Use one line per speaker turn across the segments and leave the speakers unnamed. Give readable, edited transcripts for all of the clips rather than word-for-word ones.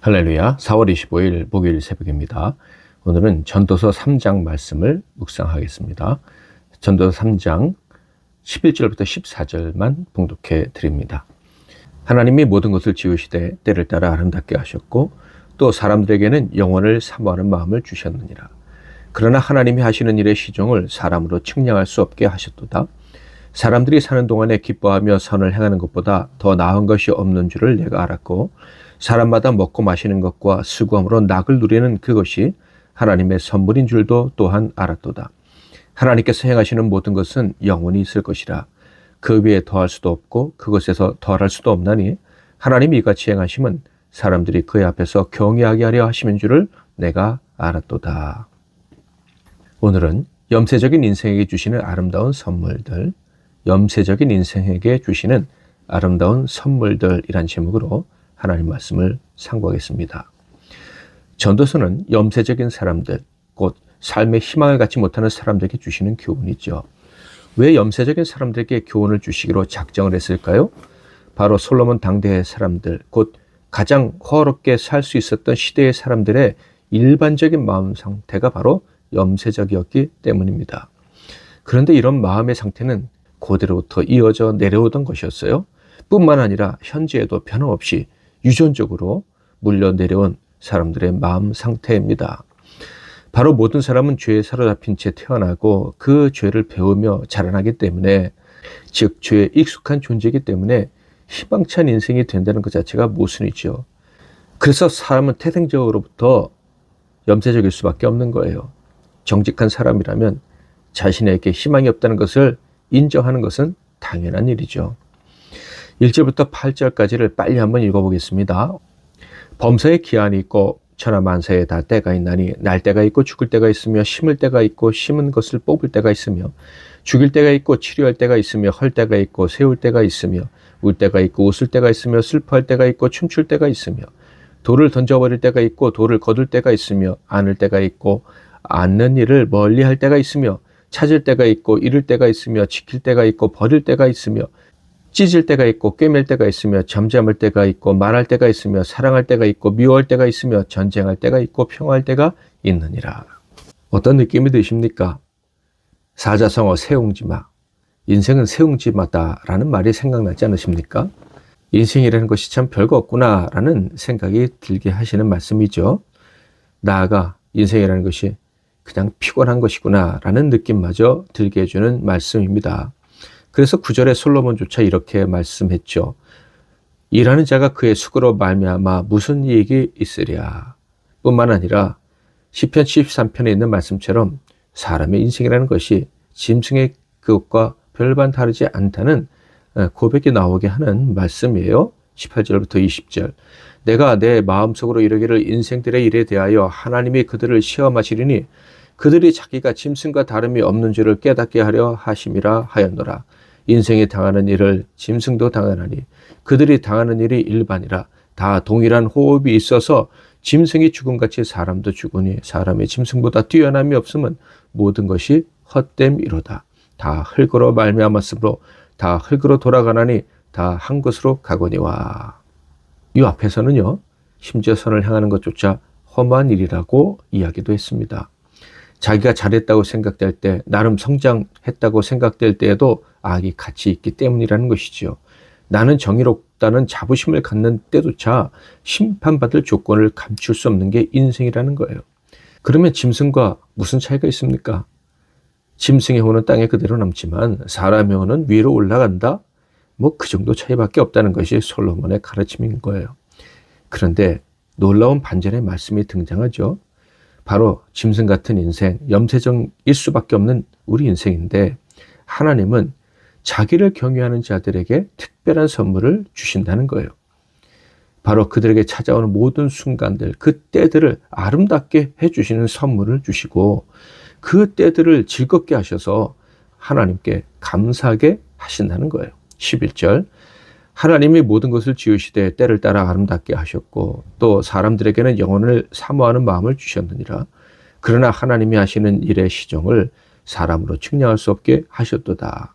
할렐루야. 4월 25일 목요일 새벽입니다. 오늘은 전도서 3장 말씀을 묵상하겠습니다. 전도서 3장 11절부터 14절만 봉독해 드립니다. 하나님이 모든 것을 지으시되 때를 따라 아름답게 하셨고 또 사람들에게는 영원을 사모하는 마음을 주셨느니라. 그러나 하나님이 하시는 일의 시종을 사람으로 측량할 수 없게 하셨도다. 사람들이 사는 동안에 기뻐하며 선을 행하는 것보다 더 나은 것이 없는 줄을 내가 알았고 사람마다 먹고 마시는 것과 수고함으로 낙을 누리는 그것이 하나님의 선물인 줄도 또한 알았도다. 하나님께서 행하시는 모든 것은 영원히 있을 것이라. 그 위에 더할 수도 없고 그것에서 덜할 수도 없나니 하나님이 이같이 행하심은 사람들이 그의 앞에서 경외하게 하려 하심인 줄을 내가 알았도다. 오늘은 염세적인 인생에게 주시는 아름다운 선물들, 염세적인 인생에게 주시는 아름다운 선물들이란 제목으로 하나님 말씀을 상고하겠습니다. 전도서는 염세적인 사람들, 곧 삶의 희망을 갖지 못하는 사람들에게 주시는 교훈이죠. 왜 염세적인 사람들에게 교훈을 주시기로 작정을 했을까요? 바로 솔로몬 당대의 사람들, 곧 가장 호화롭게 살 수 있었던 시대의 사람들의 일반적인 마음 상태가 바로 염세적이었기 때문입니다. 그런데 이런 마음의 상태는 고대로부터 이어져 내려오던 것이었어요. 뿐만 아니라 현재에도 변함없이 유전적으로 물려 내려온 사람들의 마음 상태입니다. 바로 모든 사람은 죄에 사로잡힌 채 태어나고 그 죄를 배우며 자라나기 때문에, 즉 죄에 익숙한 존재이기 때문에 희망찬 인생이 된다는 것 자체가 모순이죠. 그래서 사람은 태생적으로부터 염세적일 수밖에 없는 거예요. 정직한 사람이라면 자신에게 희망이 없다는 것을 인정하는 것은 당연한 일이죠. 1절부터 8절까지를 빨리 한번 읽어보겠습니다. 범사에 기한이 있고 천하만사에 다 때가 있나니 날 때가 있고 죽을 때가 있으며 심을 때가 있고 심은 것을 뽑을 때가 있으며 죽일 때가 있고 치료할 때가 있으며 헐 때가 있고 세울 때가 있으며 울 때가 있고 웃을 때가 있으며 슬퍼할 때가 있고 춤출 때가 있으며 돌을 던져버릴 때가 있고 돌을 거둘 때가 있으며 안을 때가 있고 않는 일을 멀리할 때가 있으며 찾을 때가 있고 잃을 때가 있으며 지킬 때가 있고 버릴 때가 있으며 찢을 때가 있고 꿰맬 때가 있으며 잠잠할 때가 있고 말할 때가 있으며 사랑할 때가 있고 미워할 때가 있으며 전쟁할 때가 있고 평화할 때가 있느니라. 어떤 느낌이 드십니까? 사자성어 세옹지마, 인생은 세옹지마다라는 말이 생각나지 않으십니까? 인생이라는 것이 참 별거 없구나라는 생각이 들게 하시는 말씀이죠. 나아가 인생이라는 것이 그냥 피곤한 것이구나라는 느낌마저 들게 해주는 말씀입니다. 그래서 9절에 솔로몬조차 이렇게 말씀했죠. 일하는 자가 그의 수고로 말미암아 무슨 이익이 있으랴. 뿐만 아니라 시편 73편에 있는 말씀처럼 사람의 인생이라는 것이 짐승의 그것과 별반 다르지 않다는 고백이 나오게 하는 말씀이에요. 18절부터 20절. 내가 내 마음속으로 이르기를 인생들의 일에 대하여 하나님이 그들을 시험하시리니 그들이 자기가 짐승과 다름이 없는 줄을 깨닫게 하려 하심이라 하였노라. 인생이 당하는 일을 짐승도 당하나니 그들이 당하는 일이 일반이라. 다 동일한 호흡이 있어서 짐승이 죽음같이 사람도 죽으니 사람의 짐승보다 뛰어남이 없으면 모든 것이 헛됨이로다. 다 흙으로 말미암았으므로 다 흙으로 돌아가나니 다 한 곳으로 가거니와. 이 앞에서는요, 심지어 선을 향하는 것조차 험한 일이라고 이야기도 했습니다. 자기가 잘했다고 생각될 때, 나름 성장했다고 생각될 때에도 악이 같이 있기 때문이라는 것이죠. 나는 정의롭다는 자부심을 갖는 때조차 심판받을 조건을 감출 수 없는 게 인생이라는 거예요. 그러면 짐승과 무슨 차이가 있습니까? 짐승의 혼은 땅에 그대로 남지만 사람의 혼은 위로 올라간다? 뭐 그 정도 차이밖에 없다는 것이 솔로몬의 가르침인 거예요. 그런데 놀라운 반전의 말씀이 등장하죠. 바로 짐승 같은 인생, 염세적일 수밖에 없는 우리 인생인데 하나님은 자기를 경외하는 자들에게 특별한 선물을 주신다는 거예요. 바로 그들에게 찾아오는 모든 순간들, 그 때들을 아름답게 해주시는 선물을 주시고 그 때들을 즐겁게 하셔서 하나님께 감사하게 하신다는 거예요. 11절. 하나님이 모든 것을 지으시되 때를 따라 아름답게 하셨고 또 사람들에게는 영혼을 사모하는 마음을 주셨느니라. 그러나 하나님이 하시는 일의 시종을 사람으로 측량할 수 없게 하셨도다.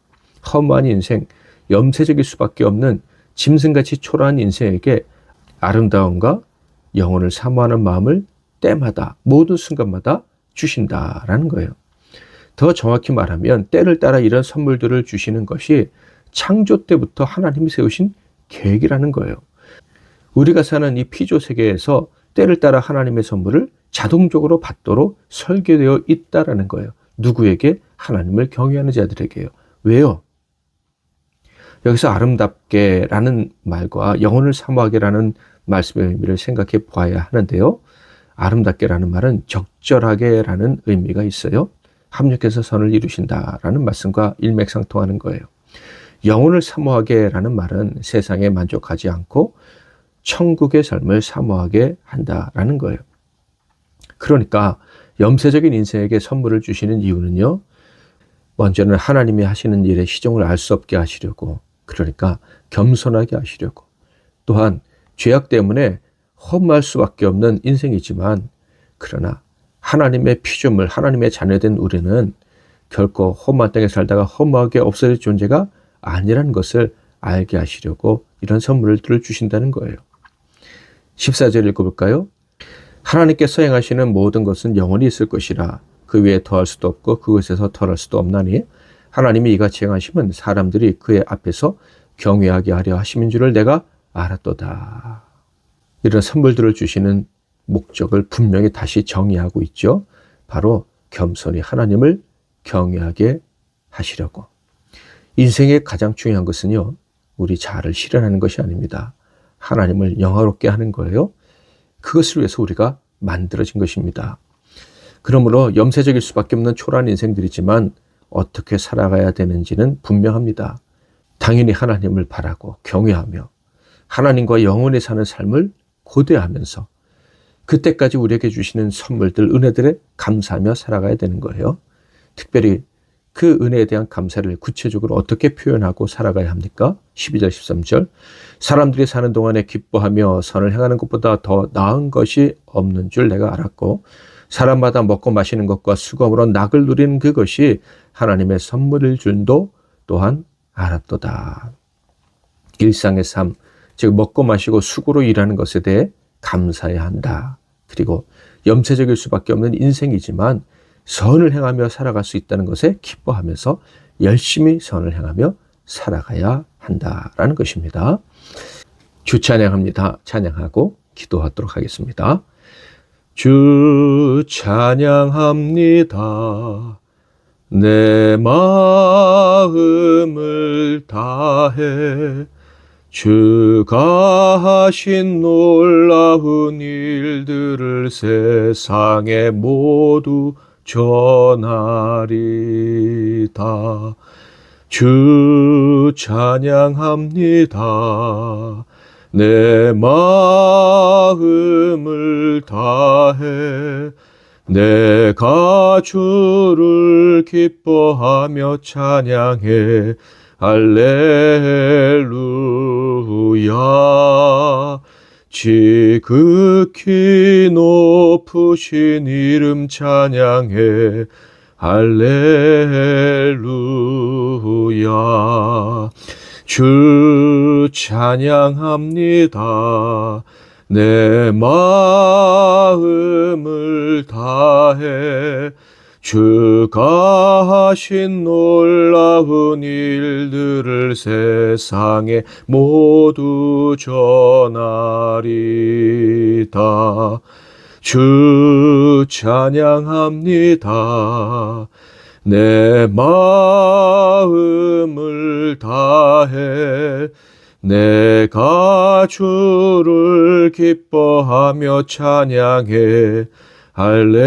허무한 인생, 염세적일 수밖에 없는 짐승같이 초라한 인생에게 아름다움과 영혼을 사모하는 마음을 때마다 모든 순간마다 주신다라는 거예요. 더 정확히 말하면 때를 따라 이런 선물들을 주시는 것이 창조 때부터 하나님이 세우신 계획이라는 거예요. 우리가 사는 이 피조 세계에서 때를 따라 하나님의 선물을 자동적으로 받도록 설계되어 있다라는 거예요. 누구에게? 하나님을 경외하는 자들에게요. 왜요? 여기서 아름답게라는 말과 영혼을 사모하게라는 말씀의 의미를 생각해 보아야 하는데요. 아름답게라는 말은 적절하게라는 의미가 있어요. 합력해서 선을 이루신다라는 말씀과 일맥상통하는 거예요. 영혼을 사모하게라는 말은 세상에 만족하지 않고 천국의 삶을 사모하게 한다라는 거예요. 그러니까 염세적인 인생에게 선물을 주시는 이유는요, 먼저는 하나님이 하시는 일의 시종을 알 수 없게 하시려고, 그러니까 겸손하게 하시려고, 또한 죄악 때문에 험할 수밖에 없는 인생이지만, 그러나 하나님의 피조물, 하나님의 자녀된 우리는 결코 험한 땅에 살다가 허무하게 없어질 존재가 아니라는 것을 알게 하시려고 이런 선물들을 주신다는 거예요. 14절 읽어볼까요? 하나님께서 행하시는 모든 것은 영원히 있을 것이라 그 위에 더할 수도 없고 그것에서 덜할 수도 없나니 하나님이 이같이 행하심은 사람들이 그의 앞에서 경외하게 하려 하심인 줄을 내가 알았도다. 이런 선물들을 주시는 목적을 분명히 다시 정의하고 있죠. 바로 겸손히 하나님을 경외하게 하시려고. 인생의 가장 중요한 것은요, 우리 자아를 실현하는 것이 아닙니다. 하나님을 영화롭게 하는 거예요. 그것을 위해서 우리가 만들어진 것입니다. 그러므로 염세적일 수밖에 없는 초라한 인생들이지만 어떻게 살아가야 되는지는 분명합니다. 당연히 하나님을 바라고 경외하며 하나님과 영원히 사는 삶을 고대하면서 그때까지 우리에게 주시는 선물들, 은혜들에 감사하며 살아가야 되는 거예요. 특별히 그 은혜에 대한 감사를 구체적으로 어떻게 표현하고 살아가야 합니까? 12절, 13절. 사람들이 사는 동안에 기뻐하며 선을 행하는 것보다 더 나은 것이 없는 줄 내가 알았고 사람마다 먹고 마시는 것과 수고함으로 낙을 누리는 그것이 하나님의 선물일 줄도 또한 알았도다. 일상의 삶, 즉 먹고 마시고 수고로 일하는 것에 대해 감사해야 한다. 그리고 염세적일 수밖에 없는 인생이지만 선을 행하며 살아갈 수 있다는 것에 기뻐하면서 열심히 선을 행하며 살아가야 한다라는 것입니다. 주 찬양합니다. 찬양하고 기도하도록 하겠습니다. 주 찬양합니다. 내 마음을 다해 주가 하신 놀라운 일들을 세상에 모두 전하리다. 주 찬양합니다. 내 마음을 다해 내가 주를 기뻐하며 찬양해 할렐루야. 지극히 높으신 이름 찬양해 할렐루야. 주 찬양합니다. 내 마음을 다해 주가 하신 놀라운 일들을 세상에 모두 전하리다. 주 찬양합니다. 내 마음을 다해 내가 주를 기뻐하며 찬양해 할렐루야.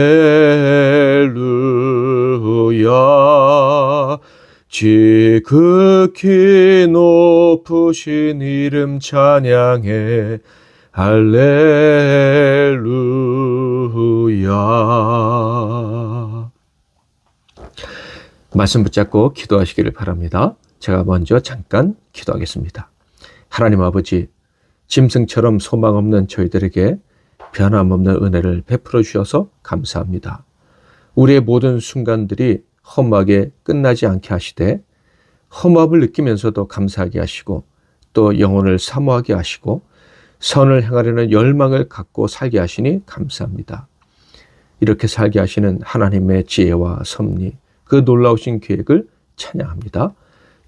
지극히 높으신 이름 찬양해 할렐루야. 말씀 붙잡고 기도하시기를 바랍니다. 제가 먼저 잠깐 기도하겠습니다. 하나님 아버지, 짐승처럼 소망 없는 저희들에게 변함없는 은혜를 베풀어 주셔서 감사합니다. 우리의 모든 순간들이 허무하게 끝나지 않게 하시되 허무함을 느끼면서도 감사하게 하시고 또 영혼을 사모하게 하시고 선을 행하려는 열망을 갖고 살게 하시니 감사합니다. 이렇게 살게 하시는 하나님의 지혜와 섭리, 그 놀라우신 계획을 찬양합니다.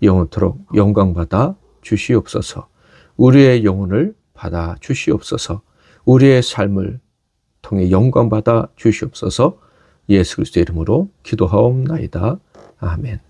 영원토록 영광받아 주시옵소서. 우리의 영혼을 받아 주시옵소서. 우리의 삶을 통해 영광받아 주시옵소서. 예수 그리스도의 이름으로 기도하옵나이다. 아멘.